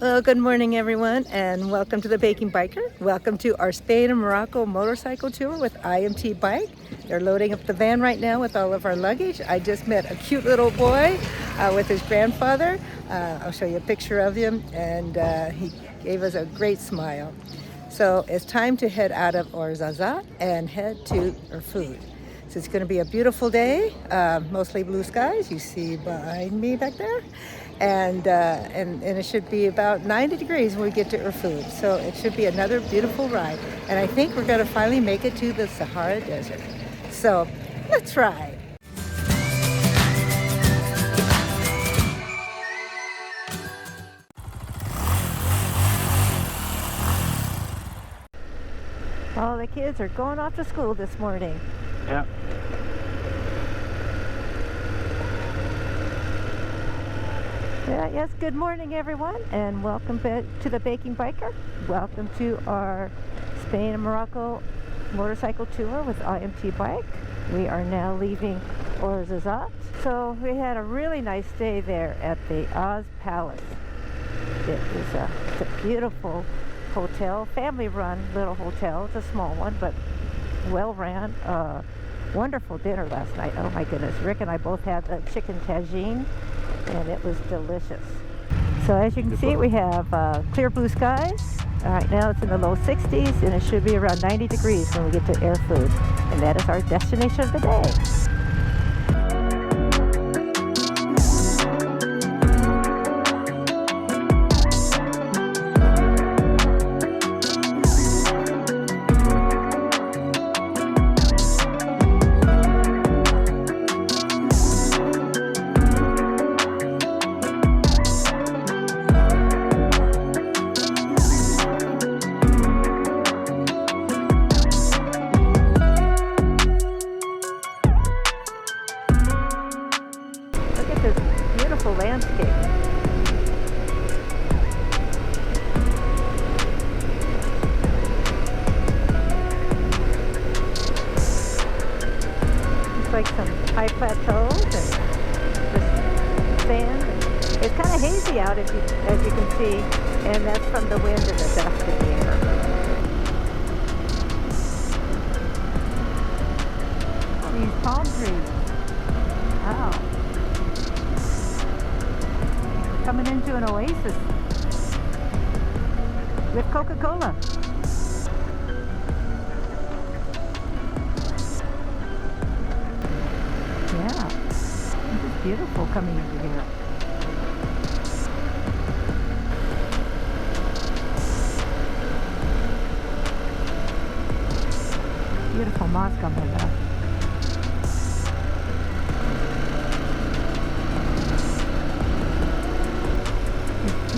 Well, good morning everyone, and welcome to the Baking Biker. Welcome to our Spain and Morocco motorcycle tour with IMTBike. They're loading up the van right now with all of our luggage. I just met a cute little boy with his grandfather. I'll show you a picture of him, and he gave us a great smile. So it's time to head out of Ouarzazate and head to Erfoud. So it's going to be a beautiful day, mostly blue skies. You see behind me back there. And it should be about 90 degrees when we get to Erfoud. So it should be another beautiful ride. And I think we're going to finally make it to the Sahara Desert. So let's ride. All the kids are going off to school this morning. Yeah. Yes, good morning everyone, and welcome back to the Baking Biker. Welcome to our Spain and Morocco motorcycle tour with IMTBike. We are now leaving Ouarzazate. So we had a really nice day there at the Oz Palace. It's a beautiful hotel, family-run little hotel. It's a small one, but well-ran. Wonderful dinner last night. Oh my goodness, Rick and I both had the chicken tagine, and it was delicious. So as you can see, we have clear blue skies. Right now it's in the low 60s, and it should be around 90 degrees when we get to Erfoud, and that is our destination of the day. Landscape. It's like some high plateaus and just sand. It's kind of hazy out as you can see, and that's from the wind and the dust in the air. These palm trees. Wow. Coming into an oasis with Coca-Cola. Yeah, this is beautiful coming into here. Beautiful mosque on the left.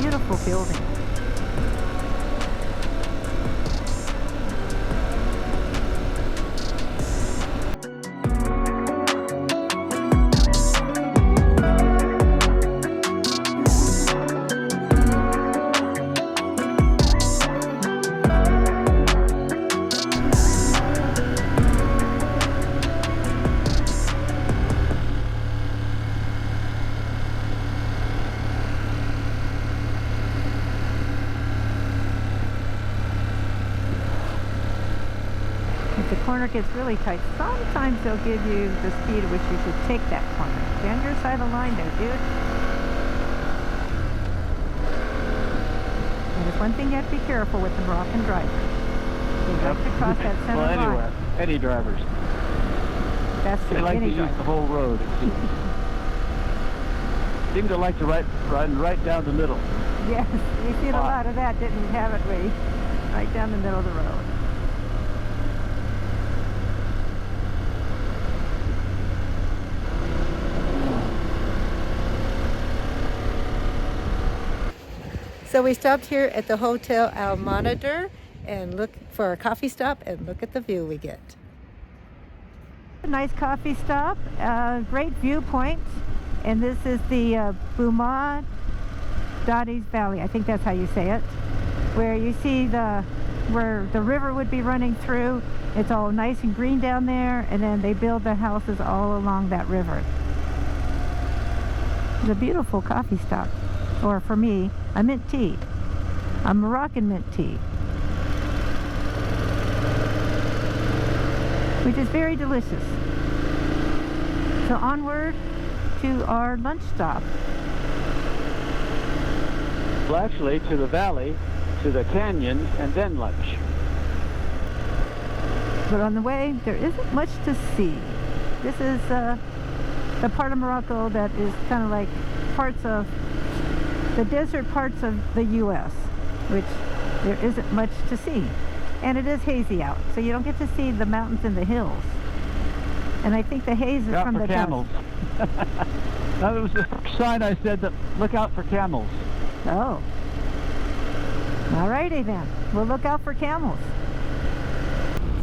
Beautiful building. The corner gets really tight. Sometimes they'll give you the speed at which you should take that corner. Stay on your side of the line there, dude. And there's one thing you have to be careful with the Moroccan drivers. They like to cross that center line. Any drivers. That's true. They like to use the whole road. Seem to like to ride right down the middle. Yes, we've seen a lot of that, haven't we? Right down the middle of the road. So we stopped here at the Hotel Al Monitor and look for a coffee stop, and look at the view we get. A nice coffee stop, great viewpoint, and this is the Bouma Dadi's Valley. I think that's how you say it, where you see where the river would be running through. It's all nice and green down there, and then they build the houses all along that river. It's a beautiful coffee stop. or for me, a mint tea, a Moroccan mint tea, which is very delicious. So onward to our lunch stop. Well, actually, to the valley, to the canyon, and then lunch. But on the way, there isn't much to see. This is the part of Morocco that is kind of like parts of the desert parts of the U.S., which there isn't much to see. And it is hazy out, so you don't get to see the mountains and the hills. And I think the haze is from the camels. That was the sign I said that look out for camels. Oh. Alrighty then. We'll look out for camels.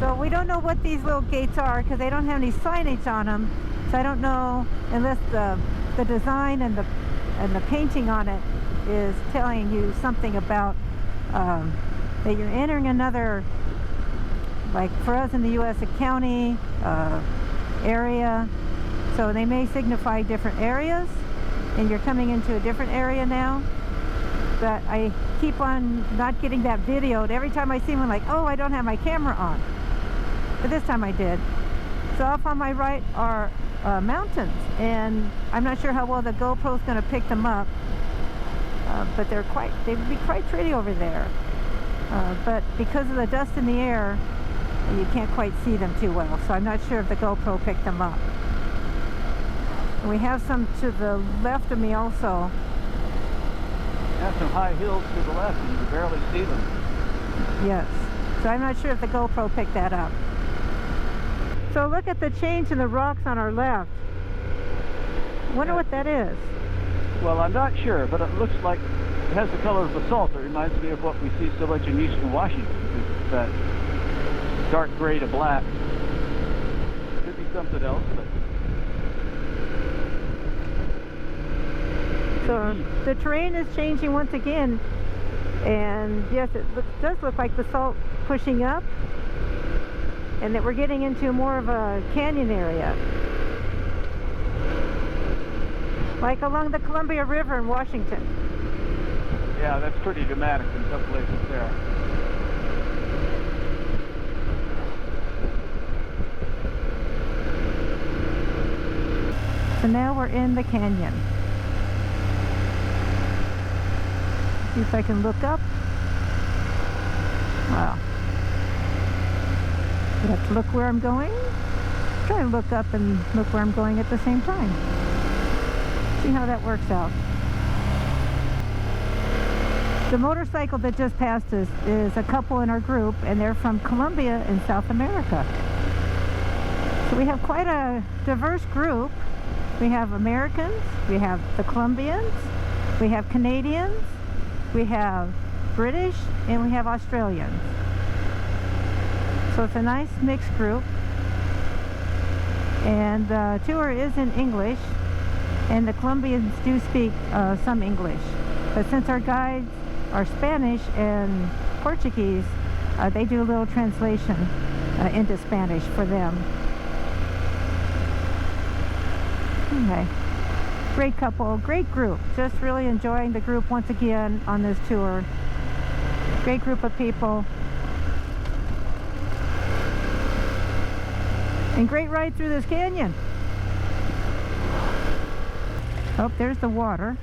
So we don't know what these little gates are because they don't have any signage on them. So I don't know unless the design and the painting on it is telling you something about that you're entering another, like for us in the U.S., a county area. So they may signify different areas, and you're coming into a different area now. But I keep on not getting that videoed. Every time I see one, like, oh, I don't have my camera on. But this time I did. So off on my right are mountains, and I'm not sure how well the GoPro is going to pick them up. But they would be quite pretty over there. But because of the dust in the air, you can't quite see them too well. So I'm not sure if the GoPro picked them up. And we have some to the left of me also. Have some high hills to the left, and you can barely see them. Yes. So I'm not sure if the GoPro picked that up. So look at the change in the rocks on our left. Wonder what that is. Well, I'm not sure, but it looks like it has the color of basalt. It reminds me of what we see so much in eastern Washington. It's that dark gray to black. Could be something else, but... So the terrain is changing once again, and yes, it does look like basalt pushing up, and that we're getting into more of a canyon area, like along the Columbia River in Washington. Yeah, that's pretty dramatic in some places there. So now we're in the canyon. See if I can look up. Wow. I have to look where I'm going. Try to look up and look where I'm going at the same time. See how that works out. The motorcycle that just passed us is a couple in our group, and they're from Colombia in South America. So we have quite a diverse group. We have Americans, we have the Colombians, we have Canadians, we have British, and we have Australians. So it's a nice mixed group. And the tour is in English, and the Colombians do speak some English. But since our guides are Spanish and Portuguese, they do a little translation into Spanish for them. Okay. Great couple, great group. Just really enjoying the group once again on this tour. Great group of people. And great ride through this canyon. Oh, there's the water.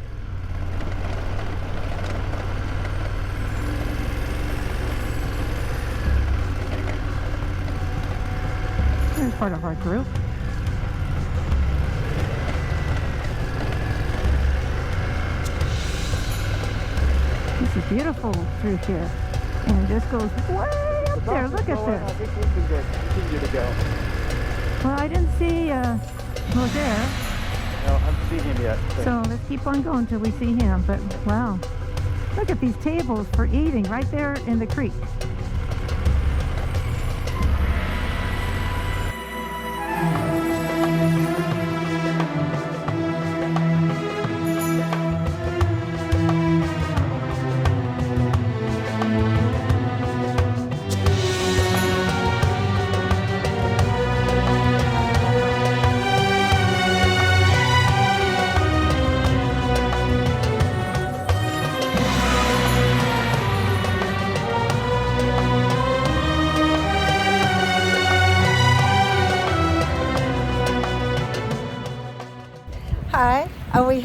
There's part of our group. This is beautiful through here. And this goes way up there. Look at this. I think we can continue to go. Well, I didn't see Roger. No, I haven't seen him yet. So let's keep on going till we see him. But wow, look at these tables for eating right there in the creek.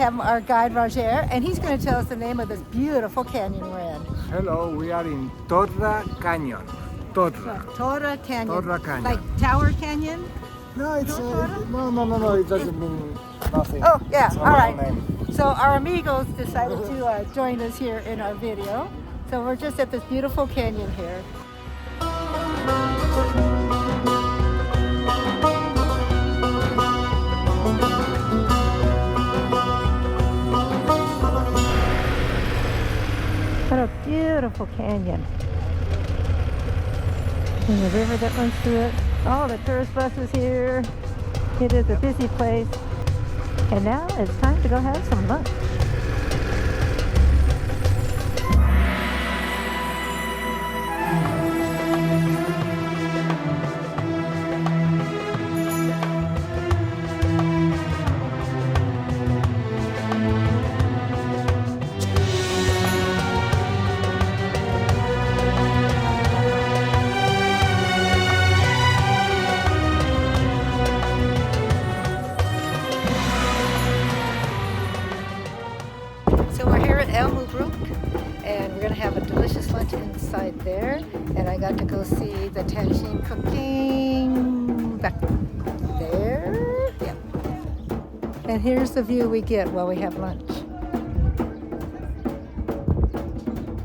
have our guide Roger, and he's going to tell us the name of this beautiful canyon we're in. Hello, we are in Todra Canyon. Todra. Todra Canyon. Todra Canyon. Like Tower Canyon? No, it's no. It doesn't mean nothing. Oh, yeah. It's All right. name. So our amigos decided to join us here in our video. So we're just at this beautiful canyon here. What a beautiful canyon. And the river that runs through it. Oh, the tourist bus is here. It is a busy place. And now it's time to go have some lunch. And we're going to have a delicious lunch inside there. And I got to go see the tangine cooking back there. Yeah. And here's the view we get while we have lunch.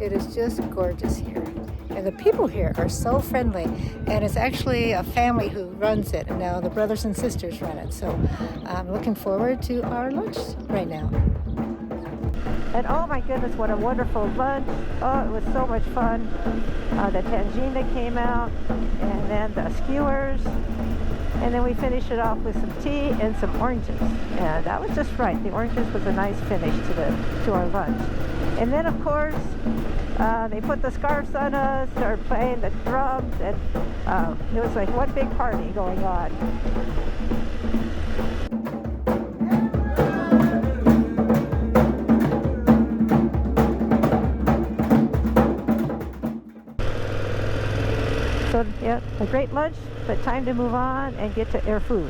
It is just gorgeous here. And the people here are so friendly. And it's actually a family who runs it. And now the brothers and sisters run it. So I'm looking forward to our lunch right now. And oh my goodness, what a wonderful lunch. Oh, it was so much fun. The tangine that came out, and then the skewers. And then we finished it off with some tea and some oranges. And that was just right. The oranges was a nice finish to our lunch. And then of course, they put the scarves on us, started playing the drums, and it was like one big party going on. So yeah, a great lunch, but time to move on and get to Erfoud.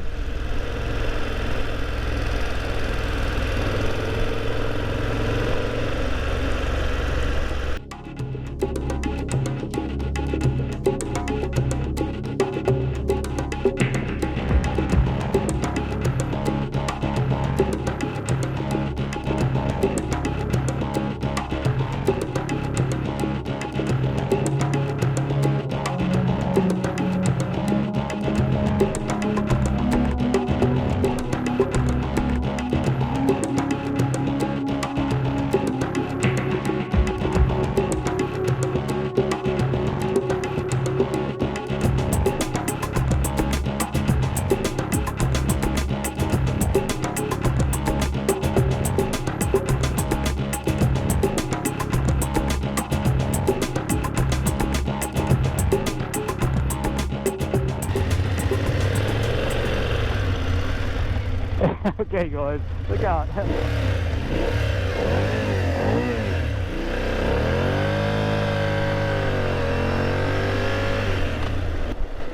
Okay guys, look out.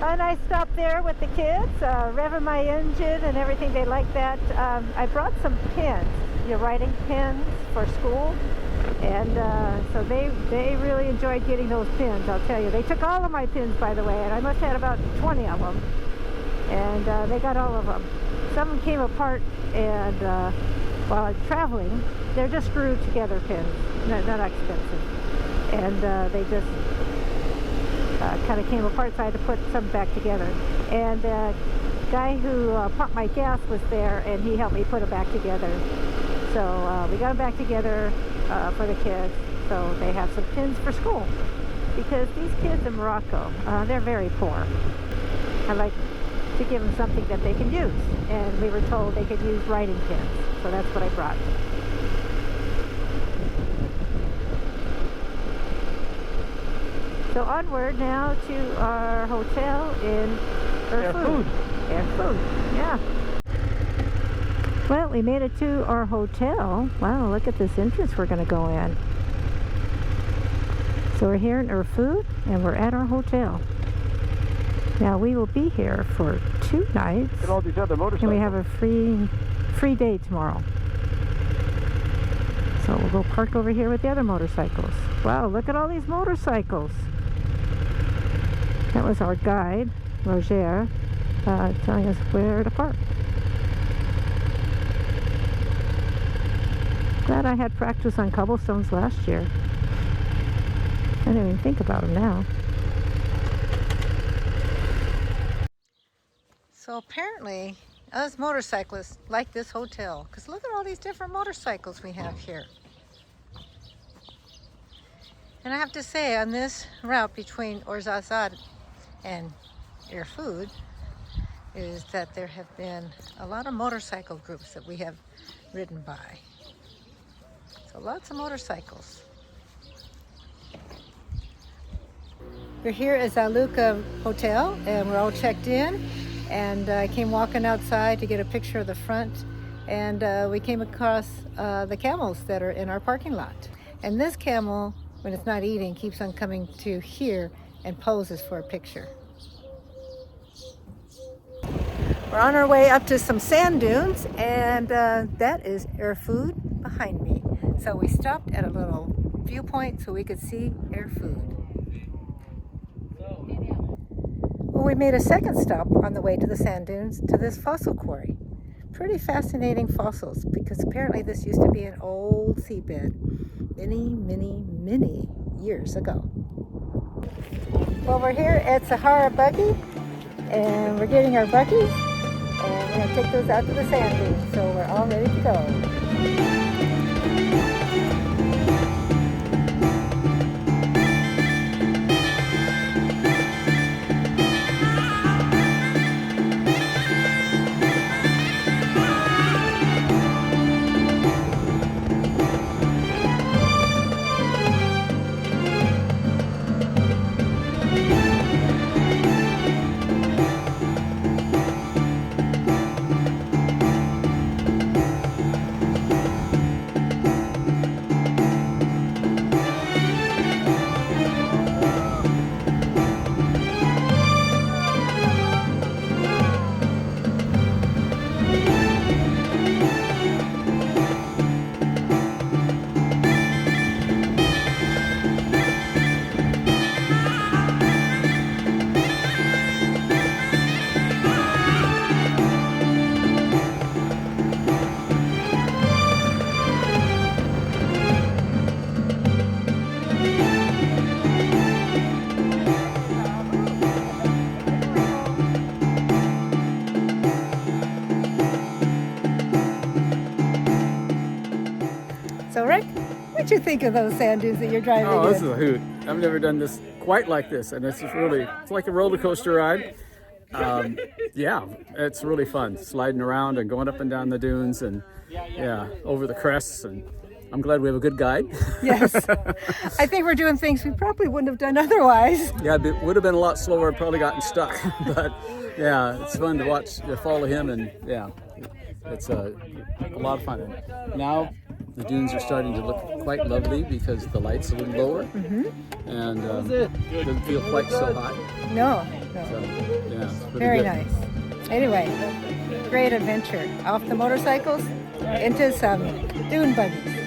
And I stopped there with the kids, revving my engine and everything. They like that. I brought some pins, your writing pins for school. And so they really enjoyed getting those pins, I'll tell you. They took all of my pins, by the way, and I must have had about 20 of them. And they got all of them. Some of them came apart, and while I'm traveling, they're just screwed together pins, not expensive. And they just kind of came apart, so I had to put some back together. And the guy who pumped my gas was there, and he helped me put it back together. So we got them back together for the kids, so they have some pins for school. Because these kids in Morocco, they're very poor. I like to give them something that they can use, and we were told they could use writing pins, so that's what I brought. So onward now to our hotel in Erfoud. Erfoud, yeah. Well, we made it to our hotel. Wow, look at this entrance we're going to go in. So we're here in Erfoud, and we're at our hotel. Now we will be here for 2 nights, Look at all these other motorcycles. and we have a free day tomorrow. So we'll go park over here with the other motorcycles. Wow, look at all these motorcycles. That was our guide, Roger, telling us where to park. Glad I had practice on cobblestones last year. I don't even think about them now. So apparently, us motorcyclists like this hotel, because look at all these different motorcycles we have here. And I have to say, on this route between Ouarzazate and Erfoud, is that there have been a lot of motorcycle groups that we have ridden by. So lots of motorcycles. We're here at Xaluca Hotel and we're all checked in, and I came walking outside to get a picture of the front, and we came across the camels that are in our parking lot. And this camel, when it's not eating, keeps on coming to here and poses for a picture. We're on our way up to some sand dunes, and that is Erfoud behind me. So we stopped at a little viewpoint so we could see Erfoud. Well, we made a second stop on the way to the sand dunes to this fossil quarry. Pretty fascinating fossils, because apparently this used to be an old seabed many years ago. Well, we're here at Sahara Buggy, and we're getting our buggies, and we're going to take those out to the sand dunes, so we're all ready to go. So Rick, what'd you think of those sand dunes that you're driving in? Oh, this is a hoot. I've never done this quite like this, and it's like a roller coaster ride. Yeah, it's really fun, sliding around and going up and down the dunes, and yeah, over the crests, and I'm glad we have a good guide. Yes, I think we're doing things we probably wouldn't have done otherwise. Yeah, it would have been a lot slower, probably gotten stuck, but yeah, it's fun to watch, to follow him, and yeah, it's a lot of fun. And now the dunes are starting to look quite lovely because the light's a little lower, and doesn't feel quite so hot. No. So, yeah, it's pretty Very good. nice. Anyway, great adventure. Off the motorcycles into some dune buggies.